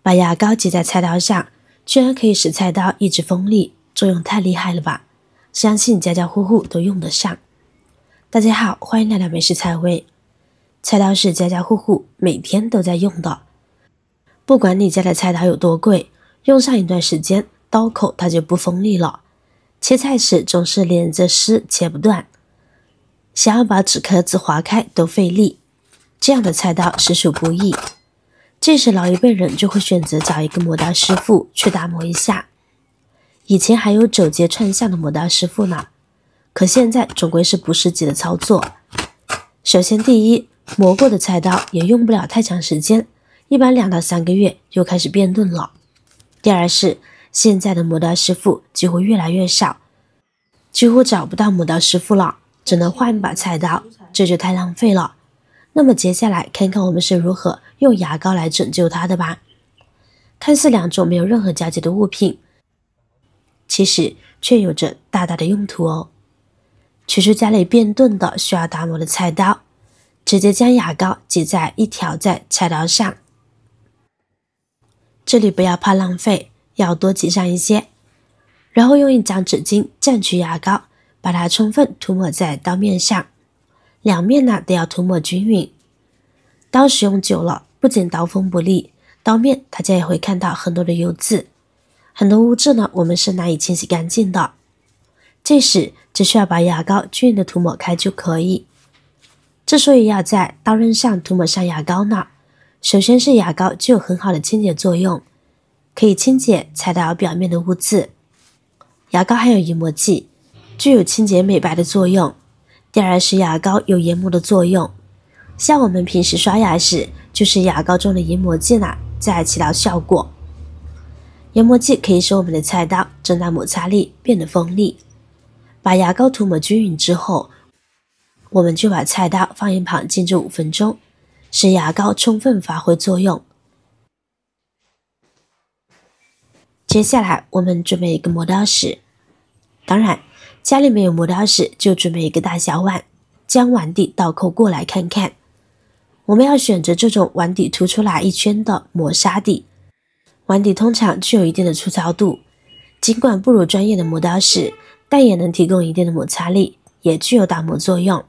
把牙膏挤在菜刀上，居然可以使菜刀一直锋利，作用太厉害了吧！相信家家户户都用得上。大家好，欢迎来到美食菜味。菜刀是家家户户每天都在用的，不管你家的菜刀有多贵，用上一段时间，刀口它就不锋利了。切菜时总是连着丝切不断，想要把纸壳子划开都费力，这样的菜刀实属不易。这时老一辈人就会选择找一个磨刀师傅去打磨一下，以前还有9节串项的磨刀师傅呢，可现在总归是不实际的操作。首先第一，磨过的菜刀也用不了太长时间，一般2到3个月又开始变钝了。第二是现在的磨刀师傅几乎越来越少，几乎找不到磨刀师傅了，只能换一把菜刀，这就太浪费了。那么接下来看看我们是如何用牙膏来拯救它的吧。看似2种没有任何交集的物品，其实却有着大大的用途哦。取出家里变钝的需要打磨的菜刀，直接将牙膏挤在一条在菜刀上，这里不要怕浪费，要多挤上一些，然后用一张纸巾蘸取牙膏，把它充分涂抹在刀面上，两面呢都要涂抹均匀。刀使用久了，不仅刀锋不利，刀面大家也会看到很多的油渍，很多污渍呢我们是难以清洗干净的，这时只需要把牙膏均匀的涂抹开就可以。之所以要在刀刃上涂抹上牙膏呢，首先是牙膏具有很好的清洁作用，可以清洁菜刀表面的污渍。牙膏含有研磨剂，具有清洁美白的作用。第二是牙膏有研磨的作用，像我们平时刷牙时，就是牙膏中的研磨剂呢在起到效果。研磨剂可以使我们的菜刀增大摩擦力，变得锋利。把牙膏涂抹均匀之后，我们就把菜刀放一旁静置5分钟，使牙膏充分发挥作用。接下来我们准备一个磨刀石，当然家里没有磨刀石就准备一个大小碗，将碗底倒扣过来看看。我们要选择这种碗底凸出来一圈的磨砂底，碗底通常具有一定的粗糙度，尽管不如专业的磨刀石，但也能提供一定的摩擦力，也具有打磨作用。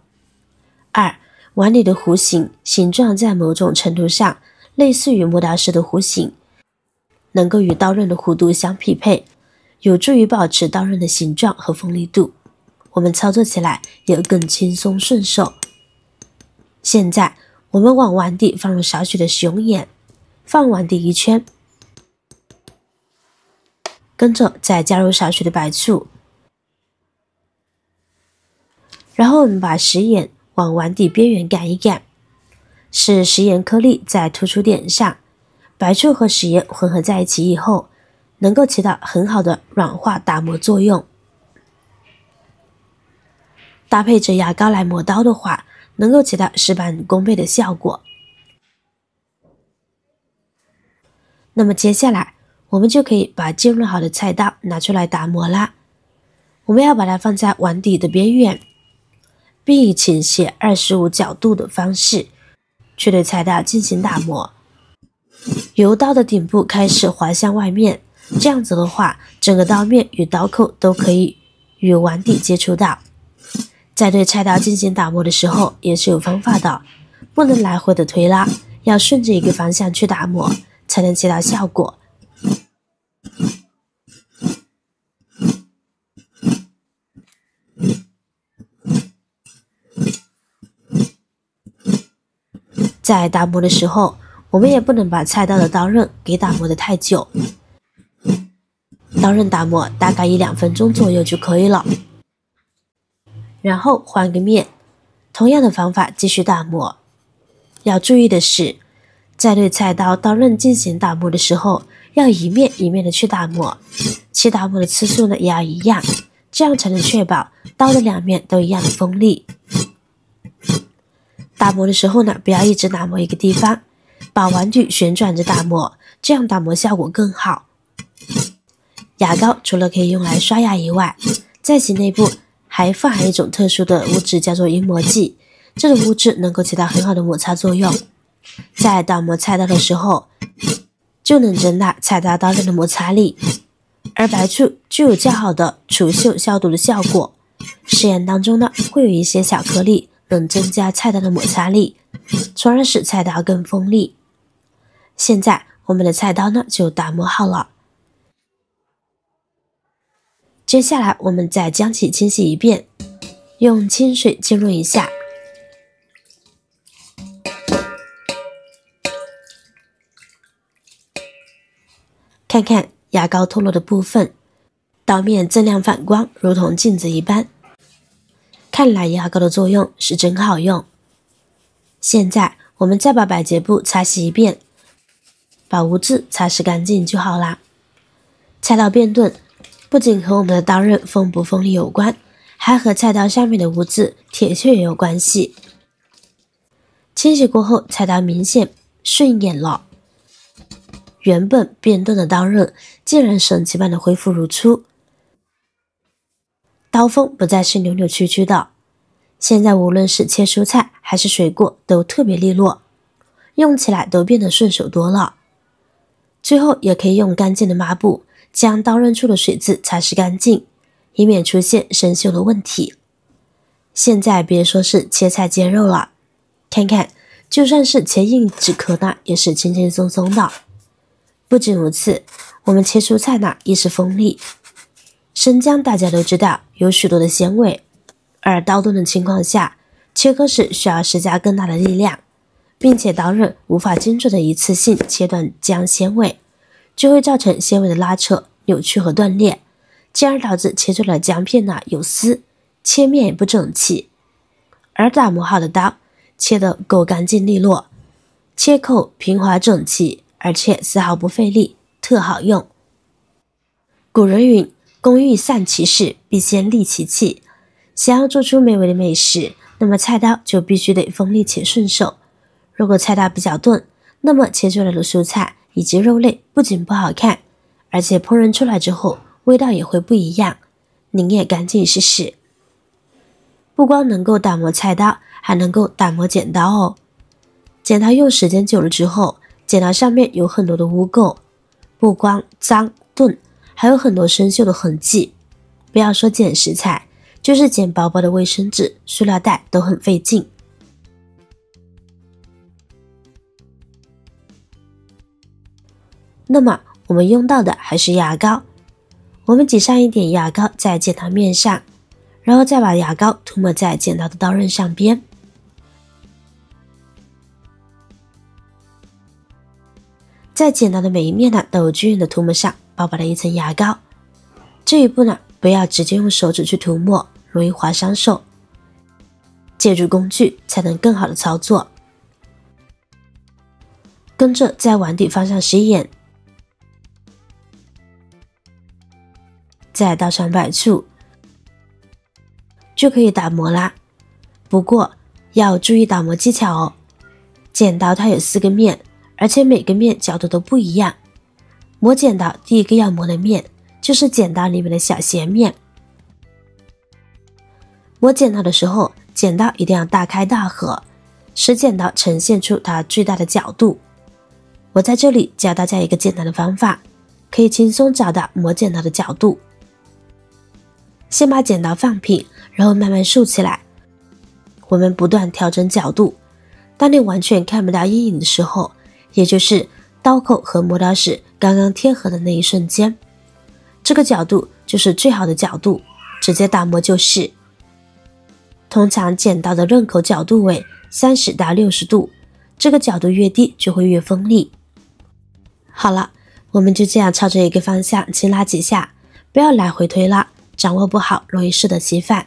2. 碗底的弧形形状在某种程度上类似于磨刀石的弧形，能够与刀刃的弧度相匹配，有助于保持刀刃的形状和锋利度，我们操作起来也更轻松顺手。现在我们往碗底放入少许的食用盐，放碗底1圈，跟着再加入少许的白醋，然后我们把食盐往碗底边缘擀一擀，使食盐颗粒在突出点上，白醋和食盐混合在一起以后，能够起到很好的软化打磨作用。搭配着牙膏来磨刀的话，能够起到事半功倍的效果。那么接下来我们就可以把浸润好的菜刀拿出来打磨啦。我们要把它放在碗底的边缘，并以倾斜25角度的方式去对菜刀进行打磨，由刀的顶部开始滑向外面，这样子的话，整个刀面与刀口都可以与碗底接触到。在对菜刀进行打磨的时候也是有方法的，不能来回的推拉，要顺着一个方向去打磨，才能起到效果。在打磨的时候，我们也不能把菜刀的刀刃给打磨得太久，刀刃打磨大概1-2分钟左右就可以了。然后换个面，同样的方法继续打磨。要注意的是，在对菜刀刀刃进行打磨的时候，要一面一面的去打磨，其打磨的次数呢也要一样，这样才能确保刀的2面都一样的锋利。打磨的时候呢，不要一直打磨一个地方，把碗底旋转着打磨，这样打磨效果更好。牙膏除了可以用来刷牙以外，在其内部还富含一种特殊的物质，叫做研磨剂。这种物质能够起到很好的摩擦作用，在打磨菜刀的时候，就能增大菜刀刀刃的摩擦力，而白醋具有较好的除锈消毒的效果。实验当中呢，会有一些小颗粒能增加菜刀的摩擦力，从而使菜刀更锋利。现在我们的菜刀呢就打磨好了，接下来我们再将其清洗一遍，用清水浸润一下。看看牙膏脱落的部分，刀面锃亮反光，如同镜子一般。看来牙膏的作用是真好用。现在我们再把百洁布擦洗一遍，把污渍擦拭干净就好啦。菜刀变钝不仅和我们的刀刃锋不锋利有关，还和菜刀上面的污渍、铁屑也有关系。清洗过后，菜刀明显顺眼了，原本变钝的刀刃竟然神奇般的恢复如初，刀锋不再是扭扭曲曲的。现在无论是切蔬菜还是水果都特别利落，用起来都变得顺手多了。最后也可以用干净的抹布将刀刃处的水渍擦拭干净，以免出现生锈的问题。现在别说是切菜切肉了，看看就算是切硬纸壳呢，也是轻轻松松的。不仅如此，我们切蔬菜呢亦是锋利。生姜大家都知道有许多的纤维，而刀钝的情况下，切割时需要施加更大的力量，并且刀刃无法精准的一次性切断姜纤维，就会造成纤维的拉扯、扭曲和断裂，进而导致切出来的姜片呢有丝，切面也不整齐。而打磨好的刀，切得够干净利落，切口平滑整齐，而且丝毫不费力，特好用。古人云：工欲善其事，必先利其器。想要做出美味的美食，那么菜刀就必须得锋利且顺手。如果菜刀比较钝，那么切出来的蔬菜以及肉类不仅不好看，而且烹饪出来之后味道也会不一样。您也赶紧试试。不光能够打磨菜刀，还能够打磨剪刀哦。剪刀用时间久了之后，剪刀上面有很多的污垢，不光脏钝，还有很多生锈的痕迹。不要说剪食材，就是剪薄薄的卫生纸、塑料袋都很费劲。那么我们用到的还是牙膏，我们挤上一点牙膏在剪刀面上，然后再把牙膏涂抹在剪刀的刀刃上边。在剪刀的每一面呢，都均匀的涂抹上薄薄的一层牙膏。这一步呢，不要直接用手指去涂抹，容易划伤手。借助工具才能更好的操作。跟着在碗底放上食盐，再倒上白醋，就可以打磨啦。不过要注意打磨技巧哦。剪刀它有4个面，而且每个面角度都不一样。磨剪刀第一个要磨的面就是剪刀里面的小斜面。磨剪刀的时候，剪刀一定要大开大合，使剪刀呈现出它最大的角度。我在这里教大家一个简单的方法，可以轻松找到磨剪刀的角度。先把剪刀放平，然后慢慢竖起来，我们不断调整角度。当你完全看不到阴影的时候，也就是刀口和磨刀石刚刚贴合的那一瞬间，这个角度就是最好的角度，直接打磨就是。通常剪刀的刃口角度为30到60度，这个角度越低就会越锋利。好了，我们就这样朝着一个方向轻拉几下，不要来回推拉，掌握不好容易适得其反。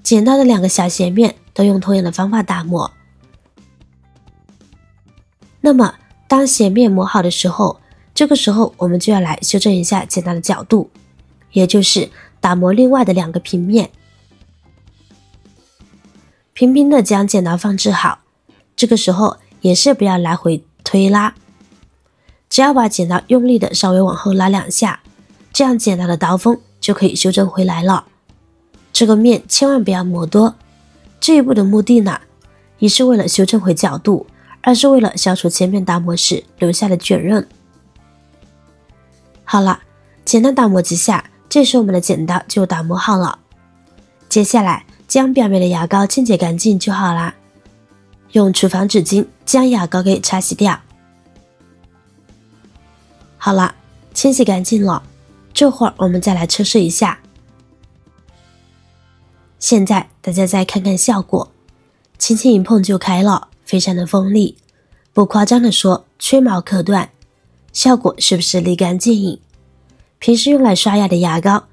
剪刀的2个小斜面都用同样的方法打磨。那么当斜面磨好的时候，这个时候我们就要来修正一下剪刀的角度，也就是打磨另外的2个平面。平平的将剪刀放置好，这个时候也是不要来回推拉，只要把剪刀用力的稍微往后拉2下，这样剪刀的刀锋就可以修正回来了。这个面千万不要磨多，这一步的目的呢，一是为了修正回角度，二是为了消除前面打磨时留下的卷刃。好了，简单打磨几下，这时我们的剪刀就打磨好了。接下来将表面的牙膏清洁干净就好啦。用厨房纸巾将牙膏给擦洗掉。好了，清洗干净了，这会儿我们再来测试一下。现在大家再看看效果，轻轻一碰就开了，非常的锋利，不夸张的说，吹毛可断，效果是不是立竿见影？平时用来刷牙的牙膏，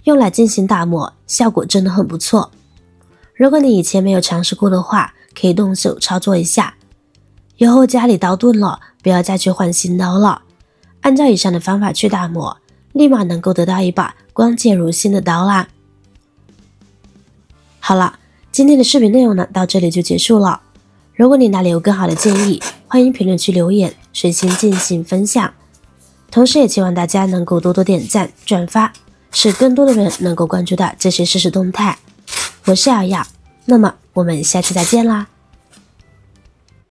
用来进行打磨，效果真的很不错。如果你以前没有尝试过的话，可以动手操作一下。以后家里刀钝了，不要再去换新刀了，按照以上的方法去打磨，立马能够得到一把光洁如新的刀啦。好了，今天的视频内容呢，到这里就结束了。如果你哪里有更好的建议，欢迎评论区留言，随心进行分享。同时也希望大家能够多多点赞、转发，使更多的人能够关注到这些实时动态。我是瑶瑶，那么我们下期再见啦。